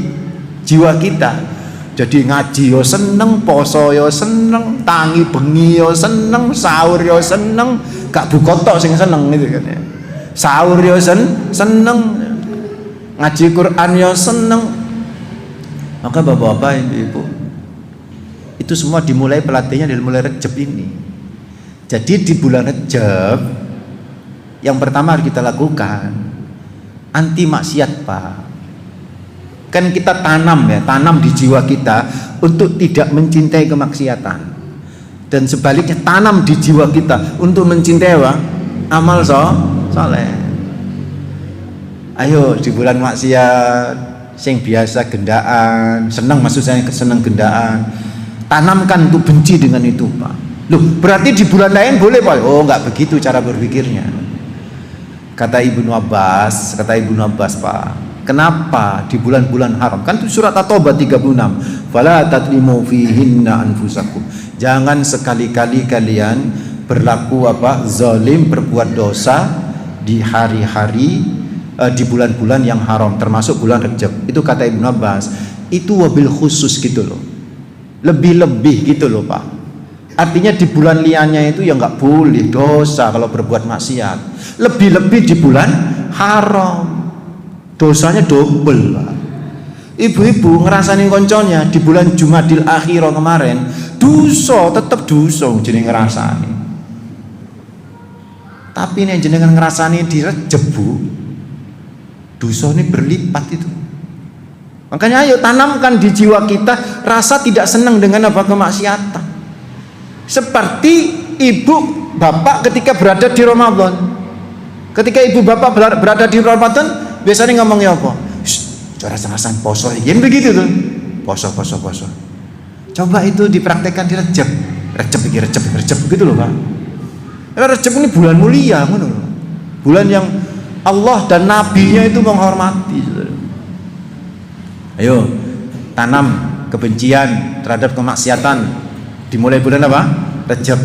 jiwa kita. Jadi ngaji yo seneng, poso yo seneng, tangi bengi yo seneng, sahur yo seneng, gak buka tok sing seneng gitu kan ya. Sahur yo seneng, ngaji Quran yo seneng. Maka bapak-bapak, ibu-ibu, itu semua dimulai pelatihannya dari mulai Rejab ini. Jadi di bulan Rejab yang pertama harus kita lakukan anti maksiat, Pak. Kan kita tanam di jiwa kita untuk tidak mencintai kemaksiatan, dan sebaliknya tanam di jiwa kita untuk mencintai amal soleh. Ayo di bulan maksiat sing biasa gendaan, senang, maksud saya senang gendaan, tanamkan untuk benci dengan itu, Pak. Loh, berarti di bulan lain boleh, Pak? Oh, enggak begitu cara berpikirnya. Kata Ibnu Abbas, Pak. Kenapa di bulan-bulan haram? Kan itu surat At-Taubah 36. Fala tatlimu fihinna anfusakum. Jangan sekali-kali kalian berlaku zalim, berbuat dosa di hari-hari di bulan-bulan yang haram, termasuk bulan Rejab. Itu kata Ibnu Abbas. Itu wabil khusus gitu loh. Lebih-lebih gitu loh, Pak. Artinya di bulan liannya itu ya nggak boleh dosa kalau berbuat maksiat. Lebih-lebih di bulan haram. Dosanya double, Pak. Ibu-ibu ngerasain konconya di bulan Jumadil Akhirah kemarin, dosa tetap dosa jeneng ngerasani. Tapi nek jenengan ngerasani di Rejab, Bu, dosa ini berlipat itu. Makanya ayo tanamkan di jiwa kita rasa tidak senang dengan kemaksiatan. Seperti ibu bapak ketika berada di Ramadan. Ketika ibu bapak berada di Ramadan, biasanya ngomongnya apa? Rasa-rasan poso, yang begitu tuh. Poso. Coba itu dipraktekkan di Rejab. Rejab begitu loh, Pak. Rejab ini bulan mulia, bulan yang Allah dan Nabi-Nya itu menghormati. Ayo tanam kebencian terhadap kemaksiatan. Dimulai bulan apa? Rejab.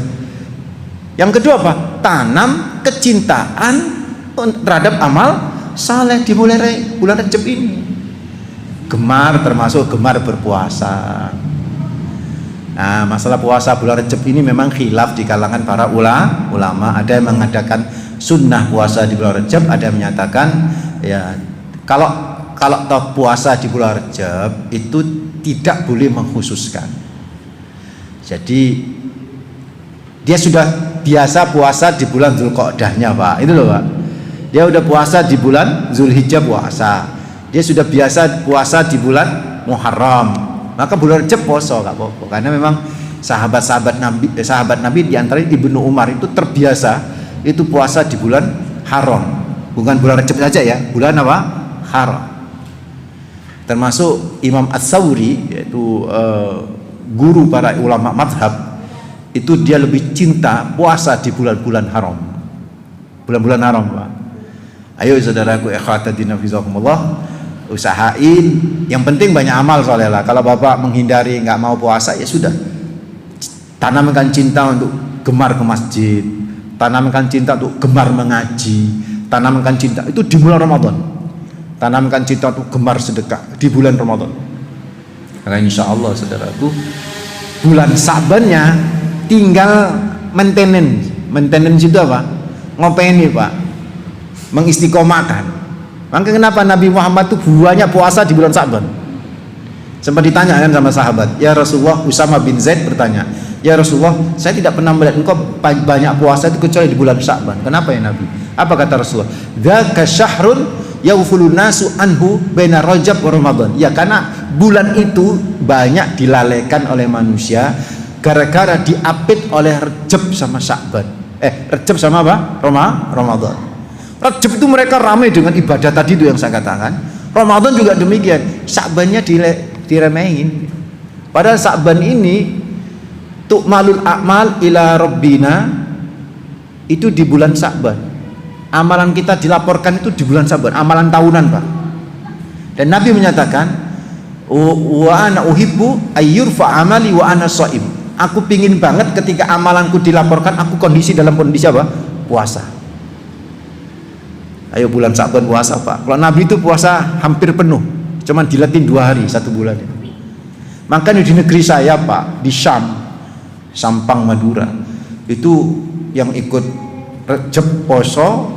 Yang kedua apa? Tanam kecintaan terhadap amal saleh dimulai bulan Rejab ini. Gemar, termasuk gemar berpuasa. Nah, masalah puasa bulan Rejab ini memang khilaf di kalangan para ulama. Ada yang mengadakan sunnah puasa di bulan Rejab, ada yang menyatakan ya kalau puasa di bulan Rejab itu tidak boleh mengkhususkan. Jadi dia sudah biasa puasa di bulan Dzulqa'dahnya, Pak. Itu loh, Pak. Dia udah puasa di bulan Zulhijjah puasa. Dia sudah biasa puasa di bulan Muharram. Maka bulan Rejab puasa enggak apa-apa. Karena memang sahabat Nabi di antara Ibnu Umar itu terbiasa itu puasa di bulan haram. Bukan bulan Rejab saja ya, bulan apa? Haram. Termasuk Imam Ats-Tsauri, yaitu guru para ulama madhab, itu dia lebih cinta puasa di bulan-bulan haram. Bulan-bulan haram, Pak. Ayo saudaraku ikhwatadina fizakumullah, usahain. Yang penting banyak amal soalnya lah. Kalau bapak menghindari nggak mau puasa ya sudah, tanamkan cinta untuk gemar ke masjid, tanamkan cinta untuk gemar mengaji, tanamkan cinta itu di bulan Ramadan, tanamkan cinta untuk gemar sedekah di bulan Ramadan. Karena insya Allah saudaraku bulan Sa'bannya tinggal maintenance itu apa? Ngopeni, Pak, mengistiqomahkan. Maka kenapa Nabi Muhammad itu banyak puasa di bulan Sa'ban? Sempat ditanyakan sama sahabat, ya Rasulullah, Usama bin Zaid bertanya, ya Rasulullah, saya tidak pernah melihat engkau banyak puasa itu kecuali di bulan Sa'ban. Kenapa ya Nabi? Apa kata Rasulullah? Dzaka syahrun yaghfulun nasu anhu baina Rajab wa Ramadan. Ya, karena bulan itu banyak dilalaikan oleh manusia gara-gara diapit oleh Rajab sama Sya'ban. Rajab sama apa? Ramadan. Rajab itu mereka ramai dengan ibadah tadi itu yang saya katakan. Ramadan juga demikian. Sya'bannya diremehin. Padahal Sya'ban ini tu'malul a'mal ila rabbina itu di bulan Sya'ban. Amalan kita dilaporkan itu di bulan Sya'ban, amalan tahunan, Pak. Dan Nabi menyatakan, wa ana uhibbu ayyurfa amali wa ana shaim. Aku pingin banget ketika amalanku dilaporkan aku dalam kondisi apa? Puasa. Ayo bulan Sya'ban puasa, Pak. Kalau Nabi itu puasa hampir penuh, cuman diletin 2 hari 1 bulan. Makanya di negeri saya, Pak, di Syam, Sampang Madura, itu yang ikut Rajab poso,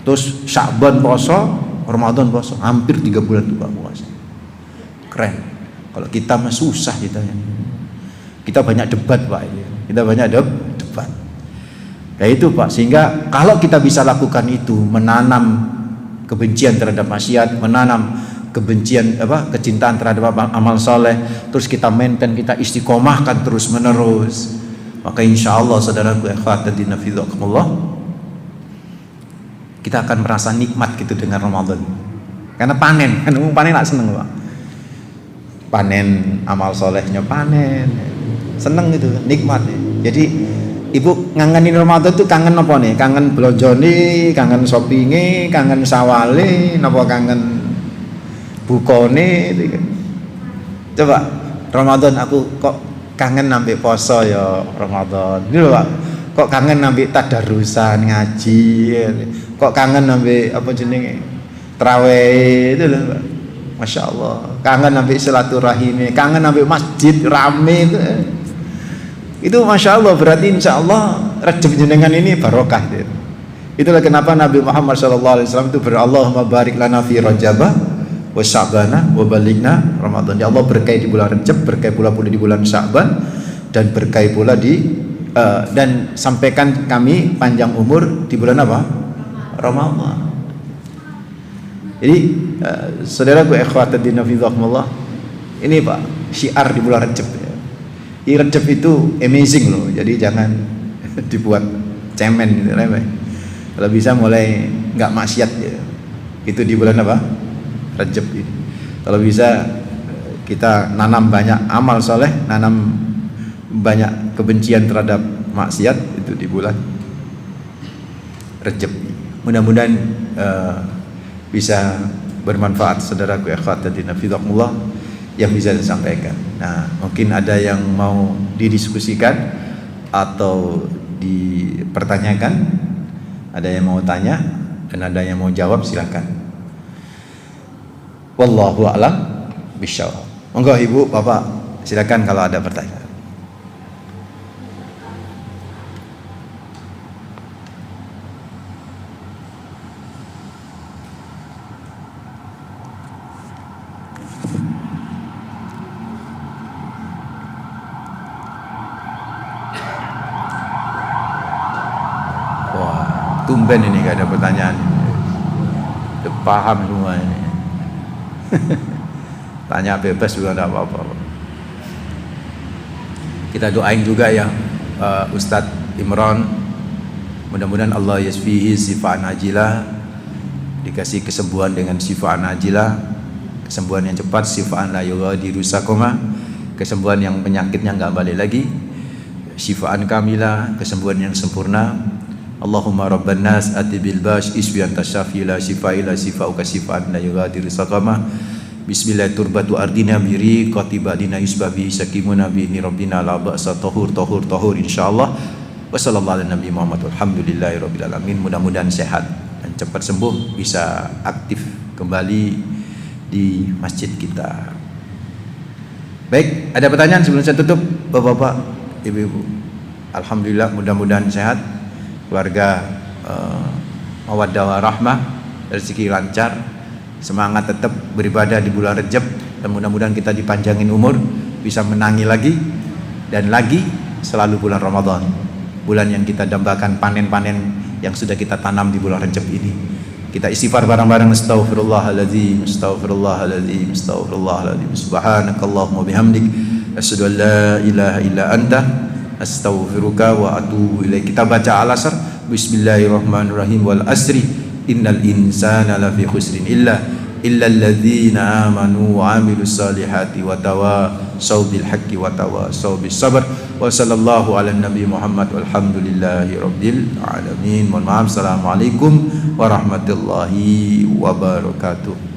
terus Sya'ban poso, Ramadan poso, hampir 3 bulan tuh Pak puasa. Keren. Kalau kita mah susah kita ya. Kita banyak debat, Pak. Kita banyak debat. Ya itu, Pak, sehingga kalau kita bisa lakukan itu, menanam kebencian terhadap maksiat, menanam kecintaan terhadap amal soleh, terus kita maintain, kita istiqomahkan terus menerus, maka insya Allah saudaraku ikhwatadina fidzakumullah, kita akan merasa nikmat gitu dengan Ramadan. Karena panen lah seneng, Pak. Panen amal solehnya, panen seneng gitu, nikmat. Jadi ibu ngangenin Ramadan tuh kangen apa nih? Kangen belonjone, kangen shoppinge, kangen sawale, napa kangen bukone gitu. Coba Ramadan aku kok kangen nambe poso ya Ramadan. Gitu, Pak. Kok kangen nambe tadarusan ngaji. Kok kangen nambe apa jenenge? Tarawih itu loh, Pak. Masya Allah. Kangen nambe silaturahim, kangen nambe masjid rame itu. Itu Masya Allah, berarti insya Allah Rajab jenengan ini barokah gitu. Itulah kenapa Nabi Muhammad SAW itu Allahumma barik lana fi Rajabah wa Sya'bana wa balighna Ramadan. Ya Allah, berkahi di bulan Rajab, berkahi pula di bulan Sya'ban, dan berkahi pula dan sampaikan kami panjang umur di bulan apa? Ramadan. Jadi saudaraku ikhwatadina fidzakumullah, ini Pak syiar di bulan Rajab ya. Di Rajab itu amazing loh. Jadi jangan dibuat cemen gitu, remeh. Kalau bisa mulai nggak maksiat ya. Itu di bulan apa? Rajab ini. Kalau bisa kita nanam banyak amal soleh, nanam banyak kebencian terhadap maksiat itu di bulan Rajab. Mudah-mudahan bisa bermanfaat saudaraku ikhwatadina fidzakumullah yang bisa disampaikan. Nah, mungkin ada yang mau didiskusikan atau dipertanyakan, ada yang mau tanya dan ada yang mau jawab, silakan. Wallahu a'lam bishawab. Monggo Ibu, Bapak, silakan kalau ada pertanyaan. Wah, tumben ini gak ada pertanyaan. Udah paham semua ini. Tanya bebas juga tidak apa-apa. Kita doain juga ya Ustadz Imran, mudah-mudahan Allah yasfihi sifaan ajilah, dikasih kesembuhan dengan sifaan ajilah, kesembuhan yang cepat, sifaan la yughadiru saqama, kesembuhan yang penyakitnya nggak balik lagi, sifaan kamilah, kesembuhan yang sempurna. Allahumma rabban nas ati bil bash isbi anta syafi la shifa ila shifauka shifaan la yughadiru saqama. Bismillah turbatu ardina biri qatibadina isbabi sakimuna bi ni rabbina la ba'sa tahur insyaallah. Wa sallallahu ala nabi Muhammad alhamdulillahi rabbil alamin. Mudah-mudahan sehat dan cepat sembuh, bisa aktif kembali di masjid kita. Baik, ada pertanyaan sebelum saya tutup, Bapak-bapak, Ibu-ibu? Alhamdulillah, mudah-mudahan sehat, keluarga mawaddah warahmah, rezeki lancar, semangat tetap beribadah di bulan Rajab, dan mudah-mudahan kita dipanjangin umur, bisa menangi lagi dan lagi selalu bulan Ramadan, bulan yang kita dambakan panen-panen yang sudah kita tanam di bulan Rajab ini. Kita istighfar bareng-bareng. Astaghfirullahaladzim, astaghfirullahaladzim, astaghfirullahaladzim. Subhanakallahumma bihamdik, asyhadu an la ilaha illa anta, astaghfiruka wa atubu ilaik. Kita baca Al-Asr. Bismillahirrahmanirrahim. Wal asri innal insana lafi khusrin illa alladzina amanu wa amilus salihati wa tawasaw bil haqqi wa tawasaw bis sabr. Wa sallallahu ala nabi Muhammad walhamdulillahi rabbil alamin. Mohon maaf. Assalamualaikum warahmatullahi wabarakatuh.